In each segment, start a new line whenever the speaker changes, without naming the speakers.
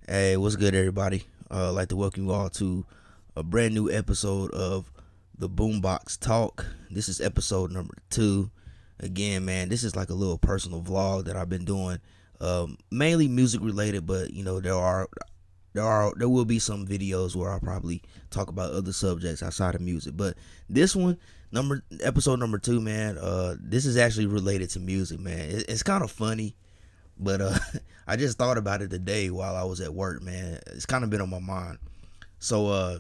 Hey, what's good, everybody? I'd like to welcome you all to a brand new episode of the BoomBox Talk. This is episode number 2. Again, man, this is like a little personal vlog that I've been doing, mainly music related, but there will be some videos where I'll probably talk about other subjects outside of music. But this one, episode number 2, man, this is actually related to music, man. It's kind of funny, but I just thought about it today while I was at work, man. It's kind of been on my mind. So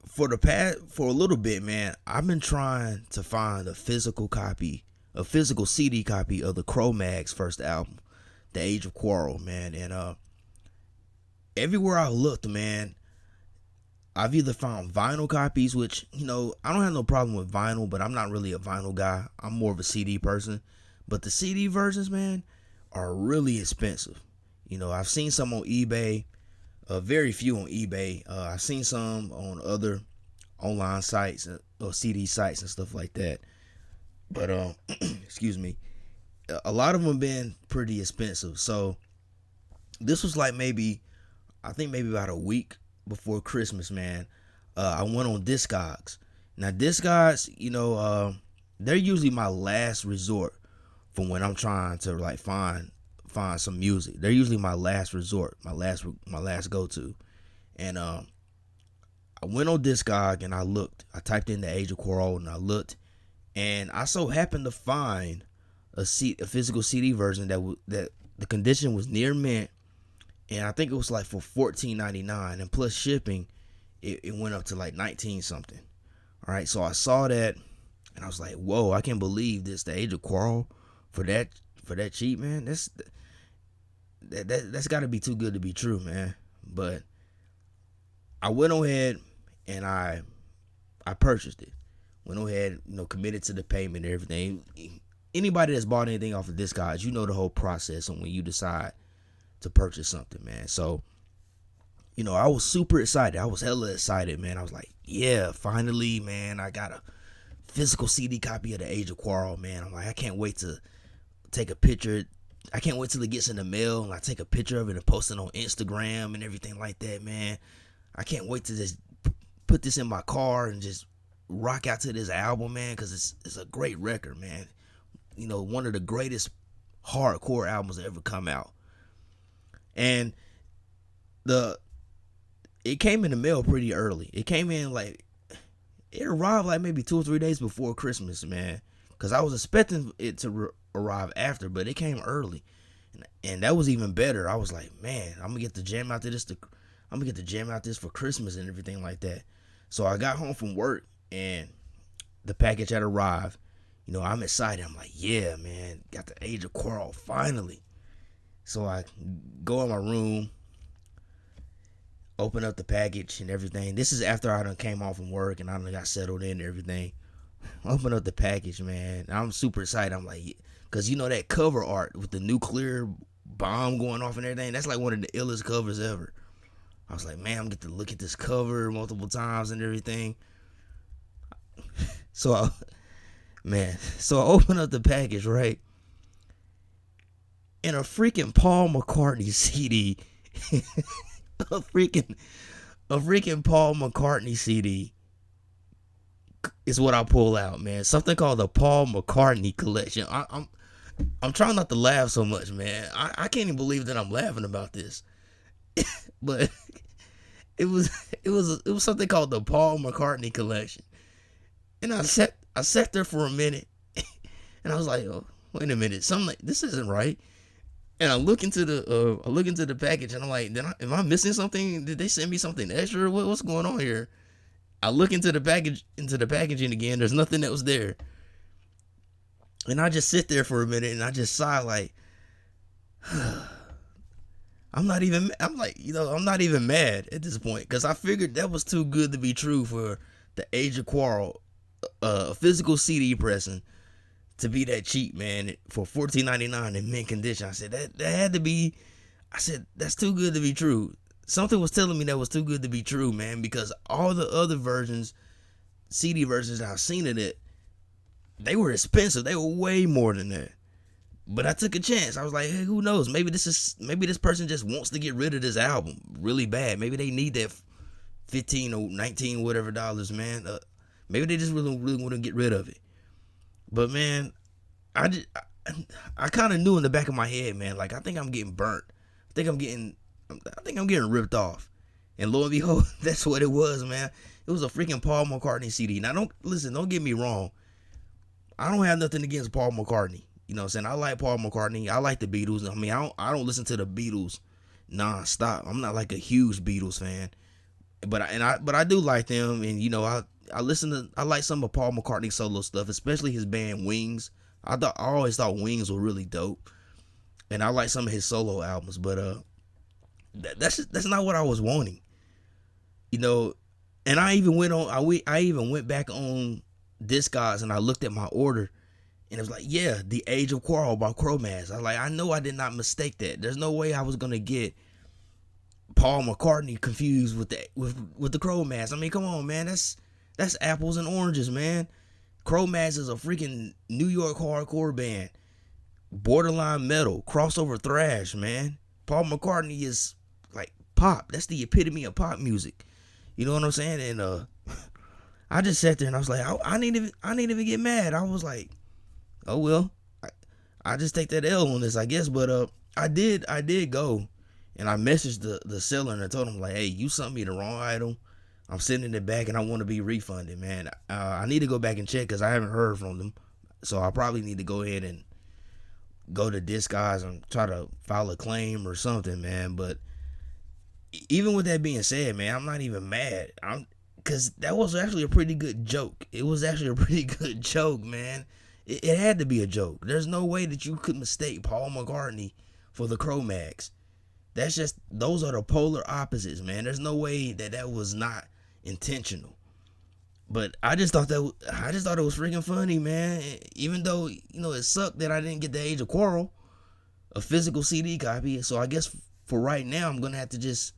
for a little bit, man, I've been trying to find a physical CD copy of the Cro-Mags first album, The Age of Quarrel, man. And everywhere I looked, man, I've either found vinyl copies, which, I don't have no problem with vinyl, but I'm not really a vinyl guy. I'm more of a CD person. But the CD versions, man, are really expensive. I've seen some on eBay, very few on eBay. I've seen some on other online sites or CD sites and stuff like that. But excuse me, a lot of them have been pretty expensive. So this was like I think maybe about a week before Christmas, man. I went on Discogs. Now Discogs, they're usually my last resort for when I'm trying to like find some music. They're usually my last resort, my last go to. And I went on Discog and I looked. I typed in The Age of Quarrel and I looked, and I so happened to find a physical CD version that the condition was near mint, and I think it was like for $14.99, and plus shipping, it went up to like 19 something. All right, so I saw that and I was like, whoa, I can't believe this, The Age of Quarrel, for that cheap, man. That's got to be too good to be true, man. But I went ahead and I purchased it. Went ahead, committed to the payment and everything. Anybody that's bought anything off of Discogs, you know the whole process on when you decide to purchase something, man. So, I was super excited. I was hella excited, man. I was like, yeah, finally, man, I got a physical CD copy of The Age of Quarrel, man. I'm like, I can't wait to take a picture. I can't wait till it gets in the mail and I take a picture of it and post it on Instagram and everything like that, man. I can't wait to just put this in my car and just rock out to this album, man, because it's a great record, man. One of the greatest hardcore albums that ever come out. And it came in the mail pretty early. It arrived like maybe 2 or 3 days before Christmas, man. Because I was expecting it to arrive after, but it came early. And that was even better. I was like, man, I'm going to get to jam out to this. I'm going to get to jam out this for Christmas and everything like that. So I got home from work and the package had arrived. I'm excited. I'm like, yeah, man, got The Age of Quarrel finally. So I go in my room, open up the package and everything. This is after I done came home from work and I done got settled in and everything. Open up the package, man. I'm super excited. I'm like, because that cover art with the nuclear bomb going off and everything, that's like one of the illest covers ever. I was like, man, I'm get to look at this cover multiple times and everything. So I open up the package, right? And a freaking Paul McCartney CD, a freaking Paul McCartney CD is what I pull out, man. Something called the Paul McCartney collection. I'm trying not to laugh so much, man. I can't even believe that I'm laughing about this. But it was something called the Paul McCartney collection. And I sat there for a minute and I was like, oh, wait a minute, something like this isn't right. And I look into the package and I'm like, am I missing something? Did they send me something extra? What's going on here? I look into the packaging again. There's nothing that was there. And I just sit there for a minute and I just sigh like, I'm not even mad at this point because I figured that was too good to be true for The Age of Quarrel, a physical CD pressing, to be that cheap, man, for $14.99 in mint condition. I said that had to be. I said that's too good to be true. Something was telling me that was too good to be true, man, because all the other versions, CD versions I've seen of it, they were expensive. They were way more than that. But I took a chance. I was like, hey, who knows? Maybe this person just wants to get rid of this album really bad. Maybe they need that 15 or 19 whatever dollars, man. Maybe they just really want to get rid of it. But man, I kind of knew in the back of my head, man, like I think I'm getting burnt. I think I'm getting ripped off. And lo and behold, that's what it was, man. It was a freaking Paul McCartney CD. Now don't get me wrong. I don't have nothing against Paul McCartney. You know what I'm saying? I like Paul McCartney. I like the Beatles. I mean, I don't listen to the Beatles non-stop. I'm not like a huge Beatles fan. But I do like them, and you know, I like some of Paul McCartney's solo stuff, especially his band Wings. I always thought Wings were really dope. And I like some of his solo albums, but that's not what I was wanting. You know, and I even went back on Discogs and I looked at my order, and it was like, yeah, The Age of Quarrel by Cro-Mags. I know I did not mistake that. There's no way I was gonna get Paul McCartney confused with the Cro-Mags. I mean, come on, man, that's apples and oranges, man. Cro-Mags is a freaking New York hardcore band, borderline metal, crossover thrash, man. Paul McCartney is like pop. That's the epitome of pop music. You know what I'm saying? And I just sat there and I was like, I didn't even get mad. I was like, oh well, I just take that L on this, I guess. But I did go and I messaged the seller and I told him like, hey, you sent me the wrong item. I'm sending it back and I want to be refunded, man. I need to go back and check because I haven't heard from them. So I probably need to go ahead and go to Discogs and try to file a claim or something, man. But even with that being said, man, I'm not even mad. Because that was actually a pretty good joke. It was actually a pretty good joke, man. It had to be a joke. There's no way that you could mistake Paul McCartney for the Cro-Mags. Those are the polar opposites, man. There's no way that was not intentional. But I just thought it was freaking funny, man. Even though, you know, it sucked that I didn't get The Age of Quarrel, a physical CD copy. So I guess for right now, I'm gonna have to just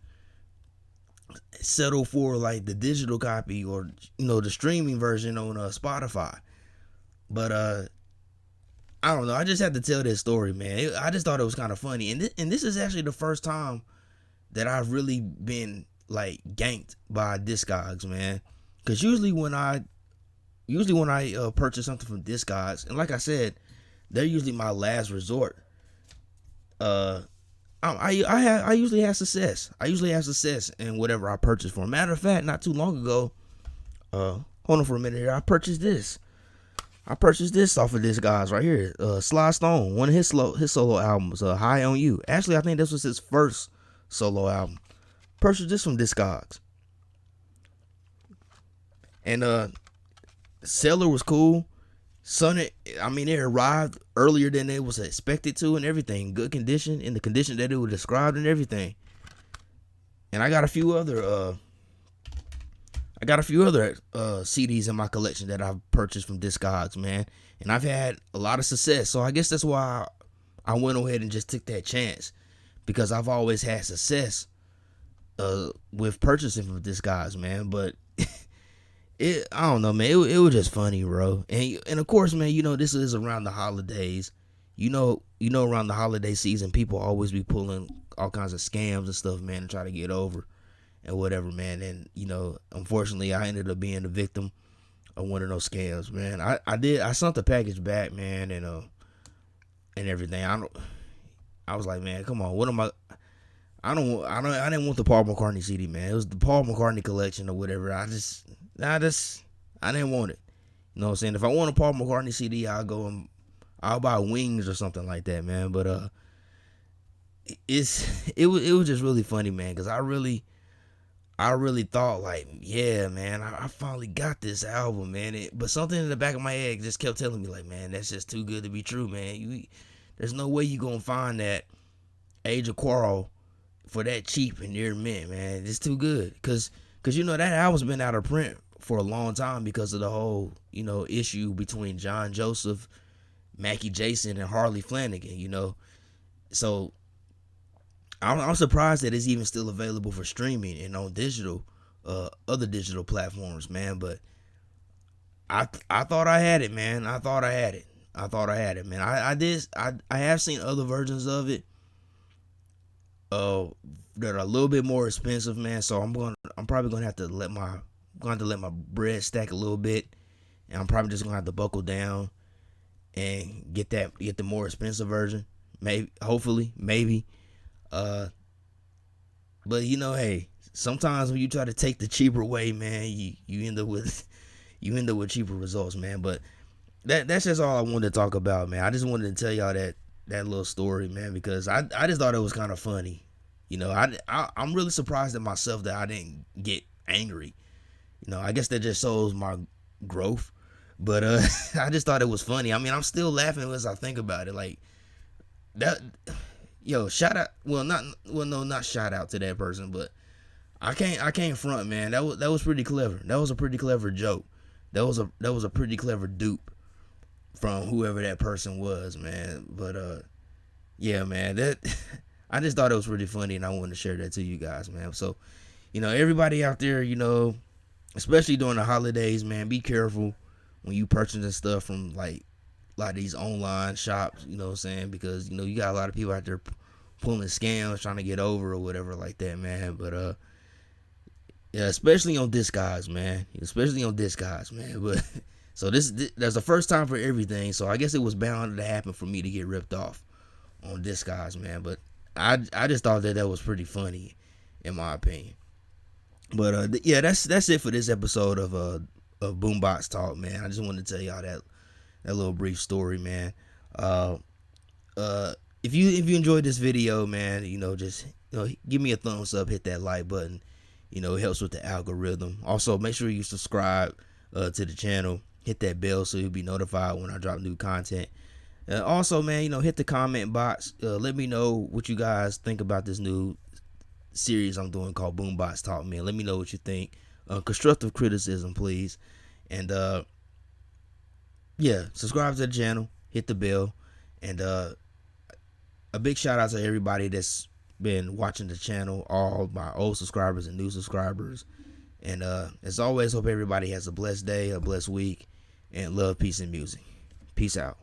settle for like the digital copy or, you know, the streaming version on Spotify. But I don't know. I just had to tell this story, man. I just thought it was kind of funny, and this is actually the first time that I've really been like ganked by Discogs, man. Because usually when I purchase something from Discogs, and like I said, they're usually my last resort. I usually have success. I usually have success in whatever I purchase for. Matter of fact, not too long ago, hold on for a minute here. I purchased this off of Discogs right here. Sly Stone, one of his solo albums, High on You. Actually, I think this was his first solo album. Purchased this from Discogs. And seller was cool. It arrived earlier than it was expected to and everything. Good condition, in the condition that it was described and everything. And I got a few other CDs in my collection that I've purchased from Discogs, man. And I've had a lot of success. So I guess that's why I went ahead and just took that chance. Because I've always had success with purchasing from Discogs, man. But I don't know, man. It was just funny, bro. And of course, man, you know, this is around the holidays. You know, around the holiday season, people always be pulling all kinds of scams and stuff, man, to try to get over and whatever, man. And, you know, unfortunately, I ended up being the victim of one of those scams, man. I sent the package back, man, and everything. I was like, man, come on, what am I didn't want the Paul McCartney CD, man. It was the Paul McCartney collection or whatever. I didn't want it. You know what I'm saying? If I want a Paul McCartney CD, I'll buy Wings or something like that, man. But it was just really funny, man, because I really thought like, yeah, man, I finally got this album, man. But something in the back of my head just kept telling me like, man, that's just too good to be true, man. There's no way you gonna find that Age of Quarrel for that cheap and near mint, man. It's too good, cause you know that album's been out of print for a long time because of the whole, you know, issue between John Joseph, Mackie Jason, and Harley Flanagan, you know. So I'm surprised that it's even still available for streaming and on digital, other digital platforms, man. But I thought I had it, man. I thought I had it. I thought I had it, man. I have seen other versions of it, uh, that are a little bit more expensive, man. So I'm probably gonna have to let my bread stack a little bit, and I'm probably just gonna have to buckle down and get the more expensive version. Maybe, hopefully, maybe. Uh, but hey, sometimes when you try to take the cheaper way, man, you end up with cheaper results, man. But that's just all I wanted to talk about, man. I just wanted to tell y'all that little story, man, because I just thought it was kind of funny. I'm really surprised at myself that I didn't get angry. I guess that just shows my growth. But I just thought it was funny. I mean, I'm still laughing as I think about it. Like that, yo, shout out. Not shout out to that person, but I can't front, man. That was pretty clever. That was a pretty clever joke. That was a pretty clever dupe from whoever that person was, man. But yeah, man, that I just thought it was really funny, and I wanted to share that to you guys, man. So, everybody out there, especially during the holidays, man, be careful when you purchasing stuff from like a lot of these online shops, you know what I'm saying? Because you got a lot of people out there pulling scams, trying to get over or whatever like that, man. But yeah, especially on Discogs, man. But so there's a first time for everything. So I guess it was bound to happen for me to get ripped off on Discogs, man. But I just thought that was pretty funny, in my opinion. But yeah, that's it for this episode of BoomBox Talk, man. I just wanted to tell y'all that little brief story, man. If you enjoyed this video, man, just give me a thumbs up, hit that like button. It helps with the algorithm. Also, make sure you subscribe to the channel. Hit that bell so you'll be notified when I drop new content. Also, man, hit the comment box. Let me know what you guys think about this new series I'm doing called BoomBox Talk, man. Let me know what you think. Constructive criticism, please. And yeah, subscribe to the channel. Hit the bell. And a big shout out to everybody that's been watching the channel, all my old subscribers and new subscribers. And as always, hope everybody has a blessed day, a blessed week, and love, peace, and music. Peace out.